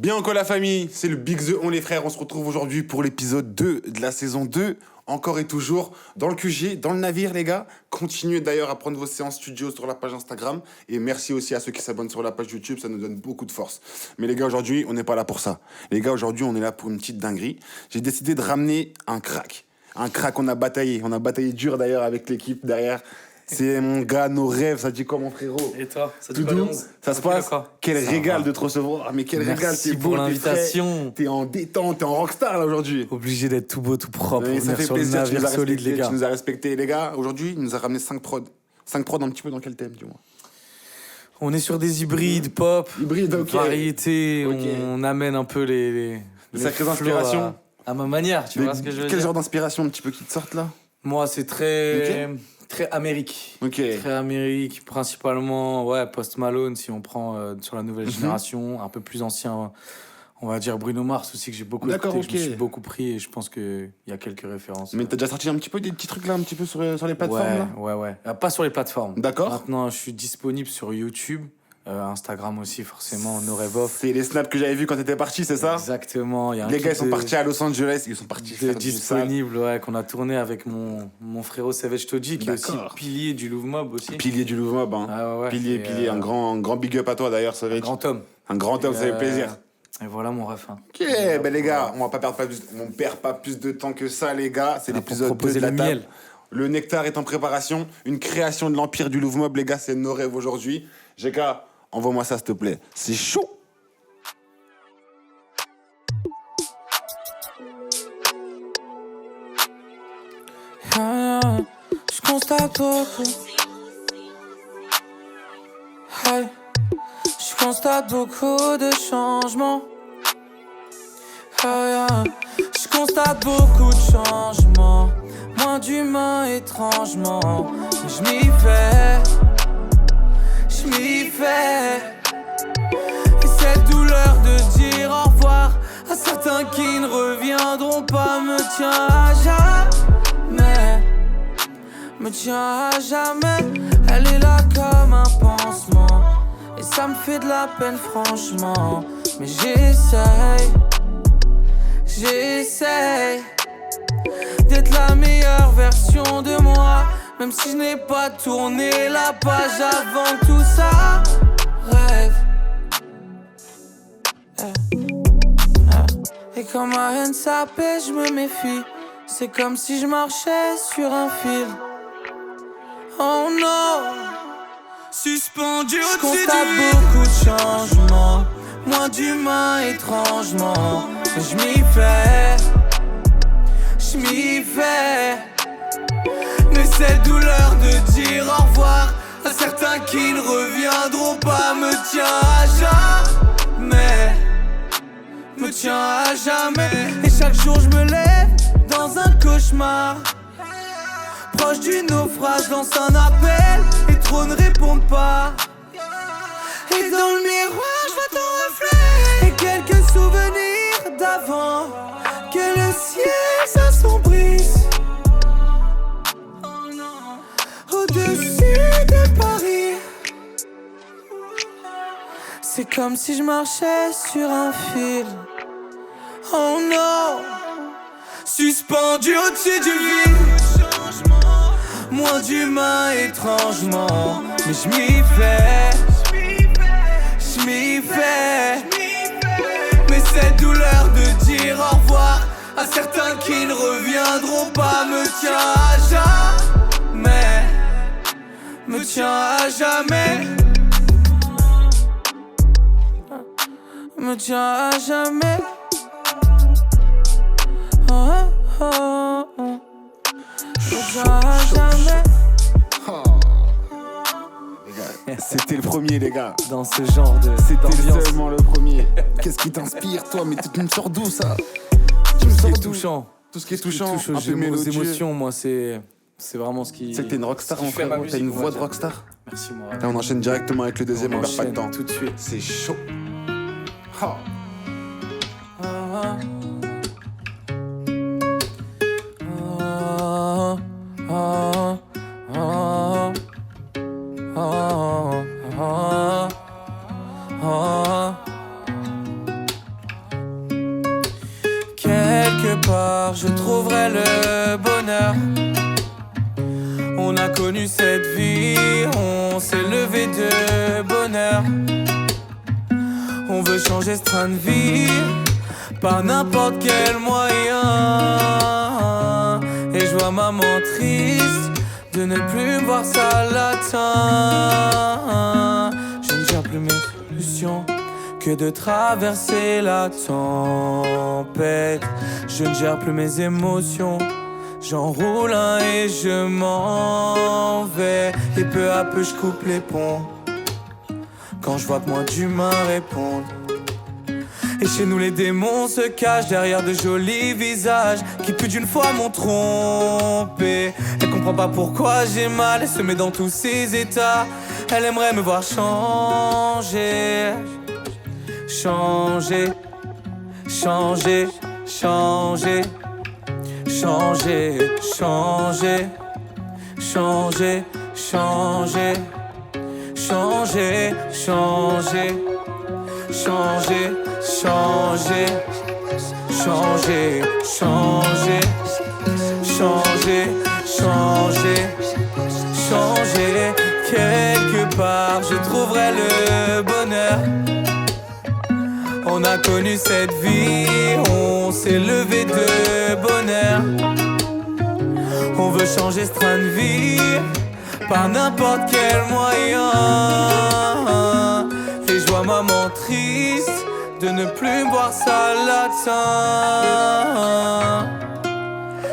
Bien encore la famille, c'est le Big The On les frères. On se retrouve aujourd'hui pour l'épisode 2 de la saison 2. Encore et toujours dans le QG, dans le navire les gars. Continuez d'ailleurs à prendre vos séances studio sur la page Instagram. Et merci aussi à ceux qui s'abonnent sur la page YouTube, ça nous donne beaucoup de force. Mais les gars, aujourd'hui, on n'est pas là pour ça. Les gars, aujourd'hui, on est là pour une petite dinguerie. J'ai décidé de ramener un crack. Un crack, on a bataillé dur d'ailleurs avec l'équipe derrière. C'est mon gars, nos rêves, ça dit quoi mon frérot? Et toi, ça dit Tout quoi doux, le ça se passe? Quel Ça régal va. de te recevoir. Mais quel régal, Merci t'es pour beau, t'es l'invitation. frais, t'es en détente, t'es en rockstar là aujourd'hui. Obligé d'être tout beau, tout propre Et pour ça venir fait sur le plaisir, tu nous navire as solide, respecté, les gars. tu nous as respecté les gars. Aujourd'hui, il nous a ramené 5 prods. 5 prods un petit peu dans quel thème, dis-moi? On est sur des hybrides, pop, Hybride, ok. variété, Ok. on amène un peu les sacrées flows inspirations. à ma manière, tu vois ce que je veux Quel dire. genre d'inspiration un petit peu qui te sortent là? Moi, c'est très Amérique. Ok. Très Amérique, principalement, ouais, Post Malone, si on prend sur la nouvelle génération, un peu plus ancien, on va dire Bruno Mars aussi, que j'ai beaucoup écouté, D'accord, que je me ok. suis beaucoup pris, et je pense qu'il y a quelques références. Mais t'as déjà sorti un petit peu des petits trucs là, un petit peu sur les plateformes là? Ouais. Pas sur les plateformes. D'accord. Maintenant, je suis disponible sur YouTube, Instagram aussi, forcément, No Rêve Off. C'est les snaps que j'avais vus quand t'étais parti, c'est ça? Exactement. Il y a un Les gars, ils clip sont partis à Los Angeles, ils sont partis de faire du sale. disponible, ouais, qu'on a tourné avec mon frérot Savage Toji, qui est aussi D'accord. pilier du Louvre Mob aussi. Pilier du Louvre Mob, hein. Ah ouais. Pilier, Et, un grand big up à toi d'ailleurs, ça va un être grand homme. un grand homme, ça fait plaisir. Et voilà mon ref. Hein. Ok, ben les gars, on perd pas plus de temps que ça, les gars. C'est Ah, pour l'épisode 2 proposer de la le table. miel. Le nectar est en préparation. Une création de l'empire du Louvre Mob, les gars, c'est nos rêves aujourd'hui. GK, envoie-moi ça, s'il te plaît. C'est chaud. Je constate beaucoup. Hey. Je constate beaucoup de changements. Je constate beaucoup de changements. Moins d'humains étrangement. Mais je m'y fais. Je m'y fais. Et cette douleur de dire au revoir à certains qui ne reviendront pas me tient à jamais. Me tient à jamais. Elle est là comme un pansement. Et ça me fait de la peine franchement. Mais j'essaye d'être la meilleure version de moi. Même si je n'ai pas tourné la page avant que tout ça rêve. Et quand ma haine s'apaise, je me méfie. C'est comme si je marchais sur un fil. Oh non, suspendu au-dessus du vide. Beaucoup de changements, moins d'humains étrangement. Mais je m'y fais. Mais cette douleur de dire au revoir à certains qui ne reviendront pas me tient à jamais. Et chaque jour je me lève dans un cauchemar. Proche du naufrage, lance un appel et trop ne répondent pas. Et dans le miroir, je vois ton reflet et quelques souvenirs d'avant. Que le ciel s'assombrisse au-dessus de Paris. C'est comme si je marchais sur un fil. Oh non, suspendu au-dessus du vide. Moins d'humains étrangement. Mais je m'y fais. Mais cette douleur de dire au revoir à certains qui ne reviendront pas me tient à jamais. Me tient à jamais. Me tient à jamais. C'était le premier, les gars. Dans ce genre C'était d'ambiance. seulement le premier. Qu'est-ce qui t'inspire, toi? Mais tu me sors d'où, ça? Tu me Tout ce qui sors est d'où? touchant. Tout ce qui est touchant, Touche un peu aux mélodieux. émotions, moi, c'est vraiment ce qui. Tu sais que t'es une rockstar, ce qui mon fait ma frère. T'as musique, une on va voix de dire. rockstar. Merci, moi. Là, on enchaîne directement avec le deuxième, on perd pas de temps. Tout de suite. C'est chaud. Oh. quelque part je trouverai le bonheur. On a connu cette vie, on s'est levé de bonheur. On veut changer ce train de vie par n'importe quel moyen. Et je vois maman triste de ne plus me voir ça latin. Je ne gère plus mes solutions que de traverser la tempête. Je ne gère plus mes émotions, j'enroule un et je m'en vais. Et peu à peu je coupe les ponts quand je vois que moins d'humains répondent. Et chez nous les démons se cachent derrière de jolis visages qui plus d'une fois m'ont trompé. Elle comprend pas pourquoi j'ai mal, elle se met dans tous ses états. Elle aimerait me voir changer. Changer, changer, changer. Changer, changer, changer, changer. Changer, changer, changer, changer, changer, changer, changer, changer, changer. Quelque part je trouverai le bonheur. On a connu cette vie, on s'est levé de bonheur. On veut changer ce train de vie par n'importe quel moyen. Et je vois maman triste de ne plus voir ça latin.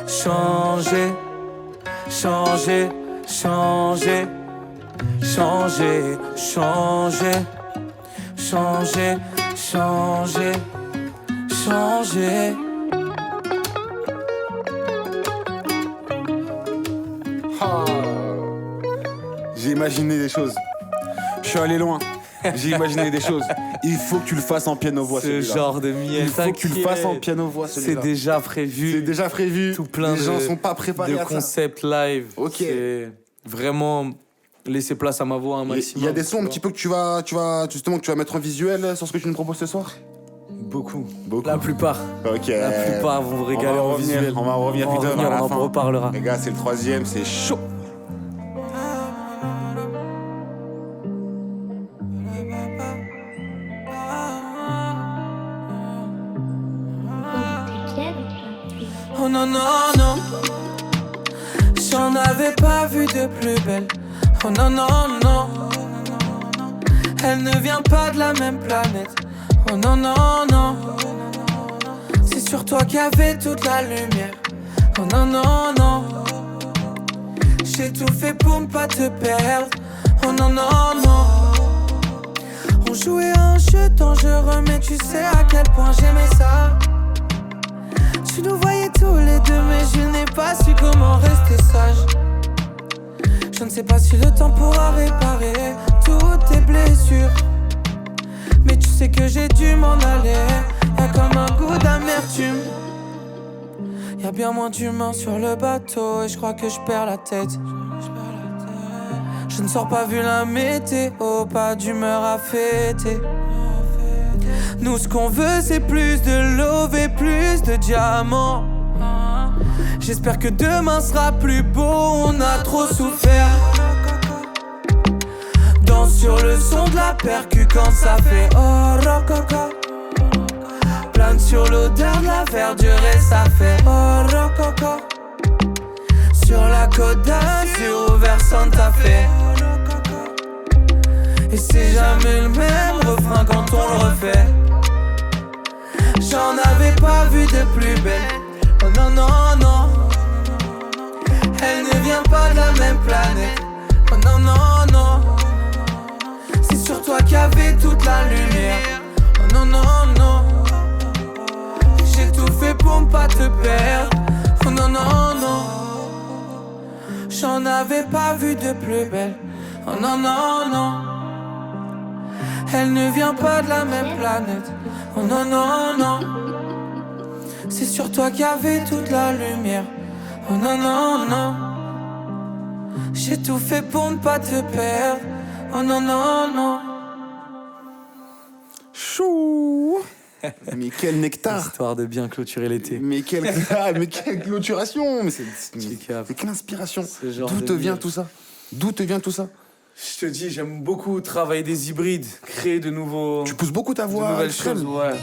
Changer, changer, changer, changer, changer, changer, changer, changer. J'ai imaginé des choses. Je suis allé loin. J'ai imaginé des choses. Il faut que tu le fasses en piano-voix. Ce genre de miel. Il faut que tu le fasses en piano-voix. C'est déjà prévu. C'est déjà prévu. Tout plein Les gens sont pas préparés de à ça. concepts live. Ok. C'est vraiment laisser place à ma voix un maximum. Il y a des sons un petit peu que tu vas mettre en visuel sur ce que tu nous proposes ce soir. Beaucoup. Beaucoup. La plupart. Ok. La plupart vont vous régaler en visuel. On va en revenir On vite va à la on fin. en reparlera. Les gars, c'est le 3e, c'est chaud. Oh non, non, non. J'en avais pas vu de plus belle. Oh non, non, non. Elle ne vient pas de la même planète. Oh non, non, non. C'est sur toi qu'il y avait toute la lumière. Oh non, non, non. J'ai tout fait pour ne pas te perdre. Oh non, non, non. On jouait à un jeu dangereux, mais tu sais à quel point j'aimais ça. Tu nous voyais tous les deux, mais je n'ai pas su comment rester sage. Je ne sais pas si le temps pourra réparer toutes tes blessures, mais tu sais que j'ai dû m'en aller. Y'a comme un goût d'amertume. Y'a bien moins d'humains sur le bateau et je crois que je perds la tête. Je ne sors pas vu la météo, pas d'humeur à fêter. Nous ce qu'on veut c'est plus de love et plus de diamants. J'espère que demain sera plus beau, on a trop souffert. Danse sur le son de la percu quand ça fait oh rococo. Plane sur l'odeur de la verdure et ça fait oh rococo. Sur la côte d'Azur ou vers Santa Fe. Et c'est jamais le même refrain quand on le refait. J'en avais pas vu de plus belle. Oh non, non, non. Elle ne vient pas de la même planète. Oh non, non, non. C'est sur toi qu'il y avait toute la lumière. Oh non, non, non. J'ai tout fait pour ne pas te perdre. Oh non, non, non. J'en avais pas vu de plus belle. Oh non, non, non. Elle ne vient pas de la même planète. Oh non, non, non. C'est sur toi qu'il y avait toute la lumière. Oh non, non, non. J'ai tout fait pour ne pas te perdre. Oh non, non, non. Chou. Mais quel nectar. Histoire de bien clôturer l'été. Mais quelle clôturation. Mais c'est quelle inspiration. D'où te vient tout ça? Je te dis, j'aime beaucoup travailler des hybrides, créer de nouveaux... Tu pousses beaucoup ta voix. De nouvelles choses, ouais.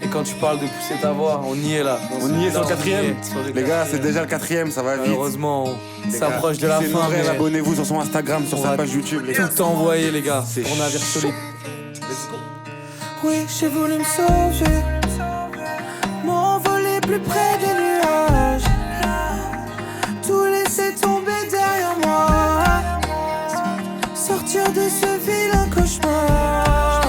Et quand tu parles de pousser ta voix, on y est là. On y est sur le quatrième. Les gars, c'est déjà le quatrième, ça va vite. Heureusement, on s'approche de la c'est fin. Mais... Abonnez-vous sur son Instagram, sur sa page YouTube, les gars. Tout envoyer, les gars. C'est on a solide. Oui, j'ai voulu me sauver, m'envoler plus près des nuages, tout laisser tomber derrière moi, sortir de ce vilain cauchemar.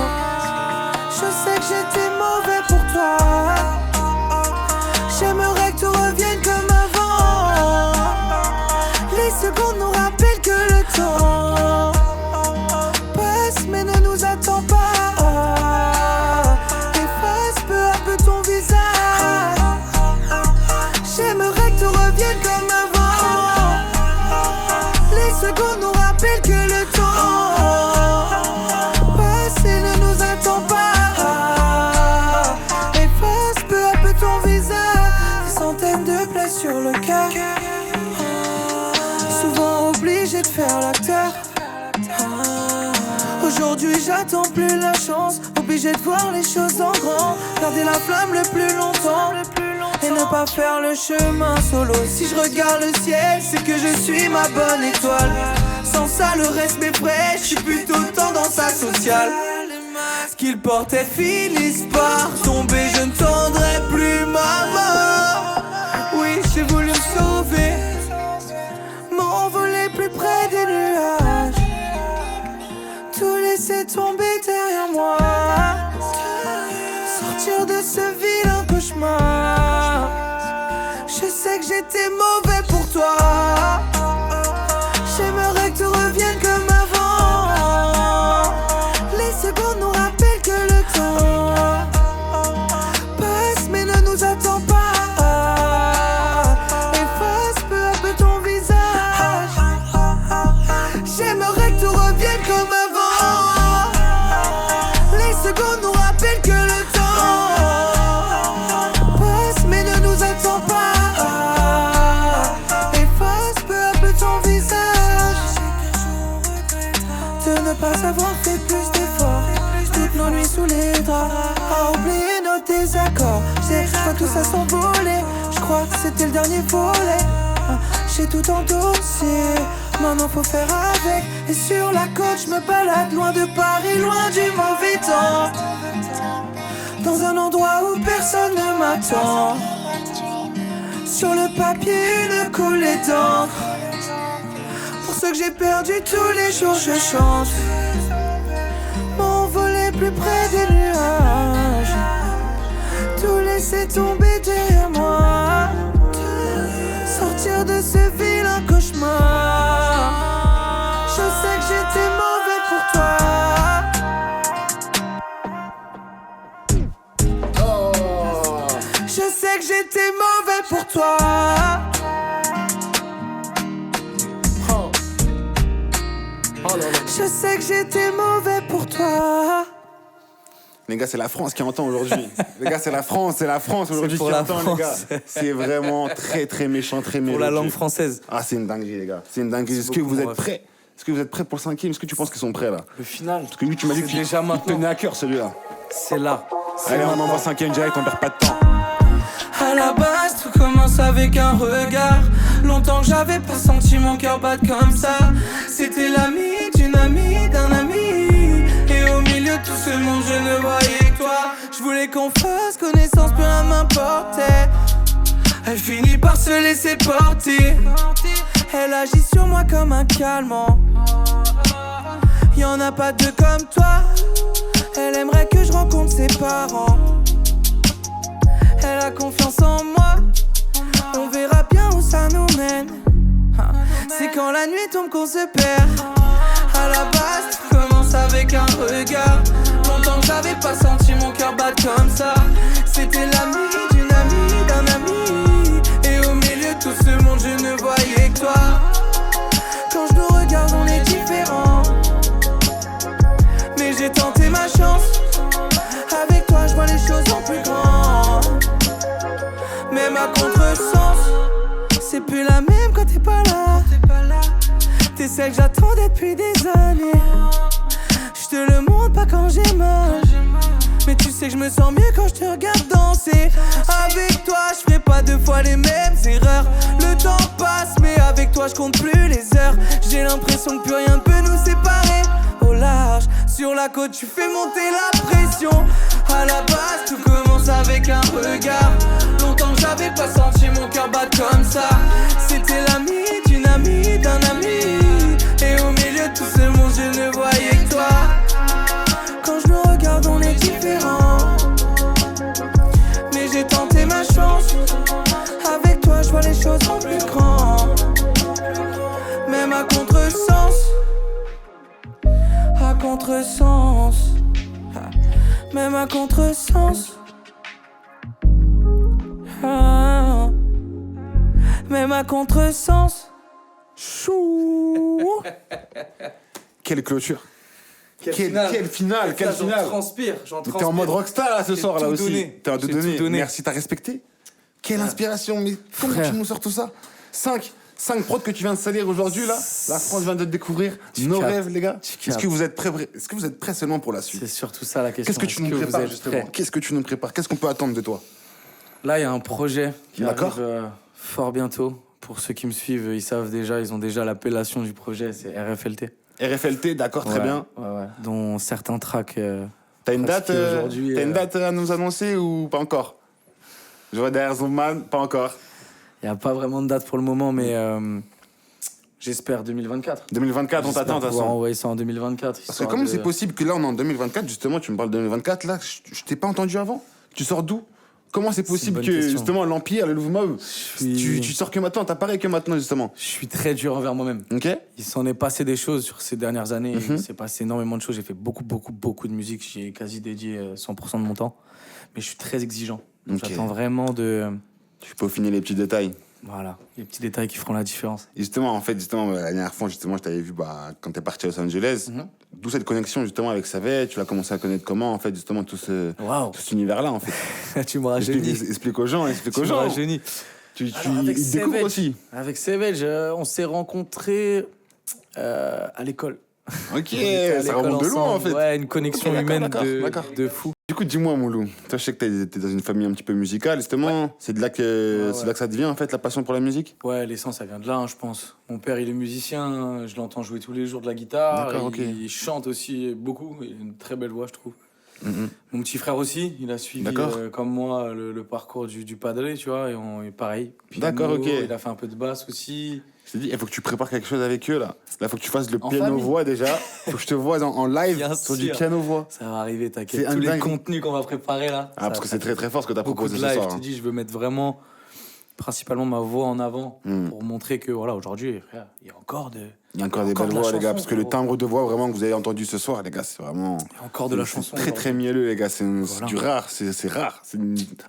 Je sais que j'étais mauvais pour toi, j'aimerais que tout revienne comme avant. Les secondes nous rappellent que le temps passe mais ne nous attend pas. J'aimerais que tout revienne comme avant. Les secondes nous rappellent que le temps passe et ne nous attend pas. Efface peu à peu ton visage, des centaines de plaies sur le cœur. Souvent obligé de faire l'acteur. Aujourd'hui j'attends plus la chance, obligé de voir les choses en grand, garder la flamme le plus longtemps et ne pas faire le chemin solo. Si je regarde le ciel, c'est que je suis ma bonne étoile. Sans ça le reste m'effraie, je suis plutôt tendance asociale. Ce qu'ils portaient finissent par tomber, je ne tendrai plus ma main. Oui, j'ai voulu me sauver, m'envoler plus près des nuages, tout laisser tomber derrière moi, sortir de ce vilain cauchemar. Je sais que j'étais mauvais pour toi, j'aimerais que tout revienne comme avant. Les secondes nous rappellent que le temps passe mais ne nous attend pas. Efface peu à peu ton visage, j'aimerais que tout revienne comme avant. Les secondes nous rappellent que le temps passe mais ne nous attend pas. Efface peu à peu ton visage, de ne pas avoir fait plus d'efforts, toutes nos nuits sous les draps, à oublier nos désaccords. Je vois tout ça s'envoler, je crois que c'était le dernier volet. J'ai tout endossé, maintenant faut faire avec. Et sur la côte je me balade loin de Paris, loin du mauvais temps, dans un endroit où personne ne m'attend. Sur le papier une coulée d'encre, pour ceux que j'ai perdus tous les jours je chante. M'envoler plus près des nuages, tout laisser tomber derrière moi, sortir de ce vilain cauchemar. Je sais que j'étais mauvais pour toi. Je sais que j'étais mauvais pour toi. Je sais que j'étais mauvais pour toi. Les gars, c'est la France qui entend aujourd'hui. Les gars, c'est la France aujourd'hui qui entend, les gars. C'est vraiment très très méchant, très méchant. Pour la langue française. Ah, c'est une dinguerie, les gars. C'est une dinguerie. Est-ce que vous êtes prêts? Est-ce que vous êtes prêts pour le cinquième? Est-ce que tu penses qu'ils sont prêts là? Le final. Parce que lui, tu m'as dit que déjà il maintenant. tenait à cœur celui-là. C'est là. Allez, on envoie cinquième direct, on perd pas de temps. À la base, tout commence avec un regard. Longtemps que j'avais pas senti mon cœur battre comme ça. C'était l'ami d'une amie d'un ami, et au milieu de tout ce monde je ne voyais que toi. Je voulais qu'on fasse connaissance, peu rien m'importait. Elle finit par se laisser porter. Elle agit sur moi comme un calmant. Y'en a pas deux comme toi. Elle aimerait que je rencontre ses parents. Elle a confiance en moi, on verra bien où ça nous mène. C'est quand la nuit tombe qu'on se perd. À la base, tout commence avec un regard. Longtemps que j'avais pas senti mon cœur battre comme ça. C'était l'ami d'une amie d'un ami, et au milieu de tout ce monde je ne voyais que toi. Quand je nous regarde on est différents, mais j'ai tenté ma chance. Avec toi je vois à contresens. C'est plus la même quand t'es pas là. T'es celle que j'attendais depuis des années. Je te le montre pas quand j'ai mal, mais tu sais que je me sens mieux quand je te regarde danser. Avec toi je ferai pas deux fois les mêmes erreurs. Le temps passe mais avec toi je compte plus les heures. J'ai l'impression que plus rien ne peut nous séparer. Au large, sur la côte tu fais monter la pression. À la base tout commence avec un regard. Longtemps que j'avais pas senti mon cœur battre comme ça. C'était l'ami d'une amie d'un ami. Et au milieu de tout ce monde je ne voyais que toi. Quand je nous regarde on est différents. Mais j'ai tenté ma chance. Avec toi je vois les choses en plus grand. Même à contresens. À contresens. Même à contresens. Ah. Même à contresens. Chou. Quelle clôture. Quelle Quelle finale. J'en transpire. T'es en mode rockstar là ce J'ai soir là tout aussi. donné. T'es en deux J'ai tout données. donné. Merci, t'as respecté. Quelle inspiration. Mais comment Frère. tu nous sors tout ça 5 prods que tu viens de salir aujourd'hui là. La France vient de te découvrir. Nos captes. rêves les gars. Tu Est-ce que captes. vous êtes prêts? Est-ce que vous êtes prêts seulement pour la suite? C'est surtout ça la question. Qu'est-ce que tu Est-ce nous vous prépares êtes justement? prêts? Qu'est-ce que tu nous prépares? Qu'est-ce qu'on peut attendre de toi? Là, il y a un projet qui D'accord. arrive fort bientôt. Pour ceux qui me suivent, ils savent déjà, ils ont déjà l'appellation du projet, c'est RFLT. RFLT, d'accord, très Ouais, bien. Ouais. Dont certains tracks. T'as une Parce date, qu'aujourd'hui, t'as une date à nous annoncer ou pas encore? Je vois derrière Zoomman, pas encore. Il n'y a pas vraiment de date pour le moment, mais j'espère 2024. 2024, on J'espère t'attend de toute pouvoir façon. envoyer ça en 2024. Parce que comment c'est possible que là on est en 2024, justement, tu me parles de 2024, là, je t'ai pas entendu avant? Tu sors d'où? Comment c'est possible bonne que question. justement l'Empire, le Louvre Mob, suis- tu sors que maintenant, t'apparais que maintenant justement? Je suis très dur envers moi-même. Ok? Il s'en est passé des choses sur ces dernières années. Mhm. Il s'est passé énormément de choses. J'ai fait beaucoup de musique. J'y ai quasi dédié 100% de mon temps. Mais je suis très exigeant. Donc Ok. j'attends vraiment de... Tu peux peaufiner les petits détails. Voilà, les petits détails qui feront la différence. Et justement, en fait, la dernière fois, justement, je t'avais vu quand t'es parti à Los Angeles. Mhm. D'où cette connexion justement avec Savage, tu l'as commencé à connaître comment, en fait, justement, tout Waouh, cet univers-là, en fait. tu me rajeunis. Explique aux gens, explique Tu aux me gens. rajeunis. Alors, avec Ils découvrent Savage. aussi. Avec Savage, on s'est rencontrés à l'école. Ok, On était à ça l'école remonte de loin, en ensemble. fait. Ouais, une connexion Ok, d'accord, humaine d'accord. de fou. Du coup, dis-moi, mon loup. Toi, je sais que t'es dans une famille un petit peu musicale, justement. C'est de là que, Ouais. c'est là que ça devient, en fait, la passion pour la musique. Ouais, l'essence, ça vient de là, hein, je pense. Mon père, il est musicien, je l'entends jouer tous les jours de la guitare. D'accord, ok. Il chante aussi beaucoup, il a une très belle voix, je trouve. Mhm. Mon petit frère aussi, il a suivi, D'accord. comme moi, le parcours du padré, tu vois, et pareil. D'accord, Piano, ok. Il a fait un peu de basse aussi. Je t'ai dit, il faut que tu prépares quelque chose avec eux, là. Là, il faut que tu fasses le En piano-voix, déjà. Faut que je te vois en live Bien sur du sûr. piano-voix. Ça va arriver, C'est t'inquiète. un Tous les dingue. contenus qu'on va préparer là. Ah, parce que c'est très, très fort ce que t'as beaucoup proposé de ce live, soir. je te hein. dis, je veux mettre vraiment, principalement ma voix en avant Mm. pour montrer que, voilà, aujourd'hui, frère, il y a encore de... Il y a encore des Encore belles de la voix, les gars, chanson, parce que le gros. timbre de voix vraiment que vous avez entendu ce soir, les gars, c'est vraiment. Il y a encore de la c'est chanson. très très mielleux, les gars. C'est Voilà. du rare, c'est rare. C'est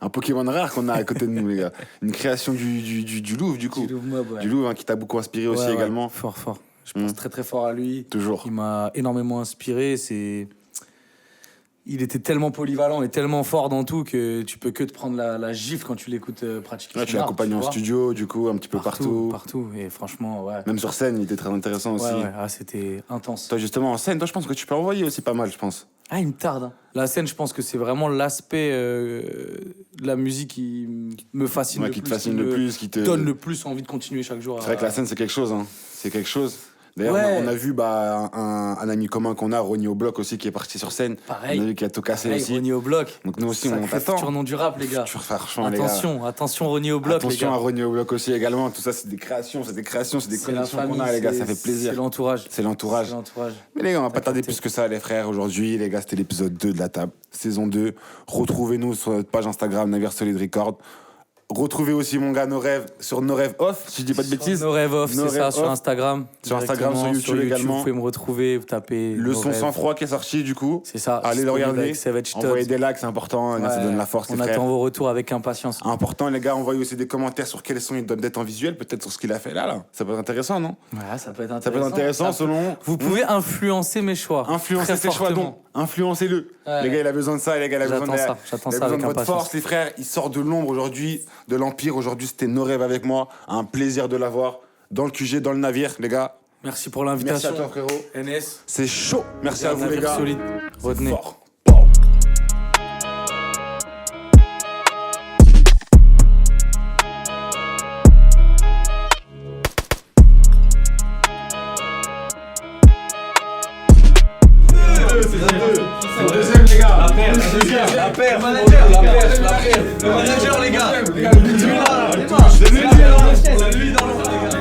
un Pokémon rare qu'on a à côté de nous, les gars. Une création du Louvre, du coup. Du Louvre Mob, ouais. Du Louvre, hein, qui t'a beaucoup inspiré aussi Ouais, ouais, également. Fort, fort. Je pense très très fort à lui. Toujours. Il m'a énormément inspiré. Il était tellement polyvalent et tellement fort dans tout que tu peux que te prendre la gifle quand tu l'écoutes pratiquer. Ouais, son tu l'as art, accompagné tu en vois. studio, du coup, un petit peu partout. Partout. Et franchement, ouais. Même sur scène, il était très intéressant aussi. Ouais, ah, c'était intense. Toi, justement, en scène, toi, je pense que tu peux envoyer aussi pas mal, je pense. Ah, il me tarde. Hein. La scène, je pense que c'est vraiment l'aspect de la musique qui me fascine Ouais, le qui plus. te fascine le plus, qui te. Donne le plus envie de continuer chaque jour. C'est vrai que la scène, c'est quelque chose, hein. C'est quelque chose. D'ailleurs, Ouais. on a vu un ami commun qu'on a, Ronnie au bloc aussi, qui est parti sur scène. Pareil. On a vu qu'il a tout cassé Pareil, aussi. Ronnie au bloc. Donc nous aussi, on Sacré t'attend. surnom du rap, les gars. Franchement, les gars. Attention, Ronnie au bloc, les Attention gars. à Ronnie au bloc aussi également. Tout ça, c'est des créations, c'est des C'est la connexions qu'on famille, a, les gars. Ça c'est- fait plaisir. C'est l'entourage. C'est l'entourage. C'est l'entourage. Mais les gars, on va pas T'as tarder capté. plus que ça, les frères. Aujourd'hui, les gars, c'était l'épisode 2 de la table. Saison 2. Retrouvez-nous sur notre page Instagram, Navire Solid Record. Retrouvez aussi mon gars Nos Rêves sur Nos Rêves Off, si je dis pas de bêtises. Nos rêves off, Nos c'est ça, rêves sur off. Instagram. Sur Instagram, directement, sur YouTube également. Vous pouvez me retrouver, vous tapez. Le Nos son rêves. sans froid qui est sorti, du coup. C'est ça. Allez le disponible regarder. avec Savage Todd. Envoyez des likes, c'est important. Ça Ouais. donne la force, les On frères. attend vos retours avec impatience. Important, les gars, envoyez aussi des commentaires sur quels sons ils donnent d'être en visuel, peut-être sur ce qu'il a fait là. Ça peut être intéressant, non? Ouais, ça peut être intéressant. Ça peut être intéressant Ça peut- selon. Vous pouvez influencer mes choix. Influencer Très ses choix, fortement. donc. Influencez-le. Ouais. Les gars, il a besoin de ça, les gars, il a besoin J'attends de ça, j'attends il a ça besoin avec de votre impatience. force, les frères. Il sort de l'ombre aujourd'hui. de l'Empire. Aujourd'hui, c'était No Rêve avec moi. Un plaisir de l'avoir dans le QG, dans le navire, les gars. Merci pour Merci l'invitation. à toi, frérot. NS. C'est chaud. Merci à vous, les gars. Solide. Retenez. Fort. Le deuxième, les gars. La paire. Le manager, les gars. Le lui dans l'ombre, les gars.